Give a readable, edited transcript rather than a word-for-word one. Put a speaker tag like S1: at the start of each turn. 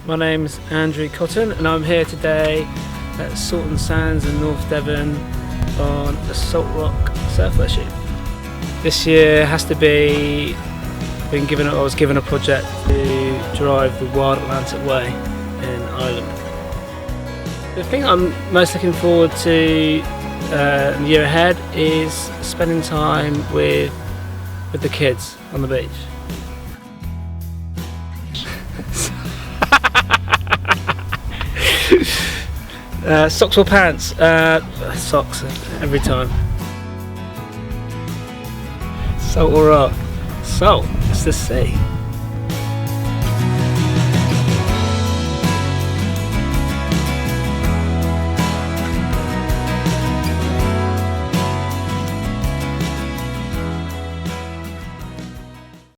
S1: My name's Andrew Cotton and I'm here today at Saltrock Sands in North Devon on a Saltrock surfwear shoot. This year has to be, I was given a project to drive the Wild Atlantic Way in Ireland. The thing I'm most looking forward to in the year ahead is spending time with the kids on the beach. Socks or pants? Socks every time. Salt or rock? Salt, it's the sea.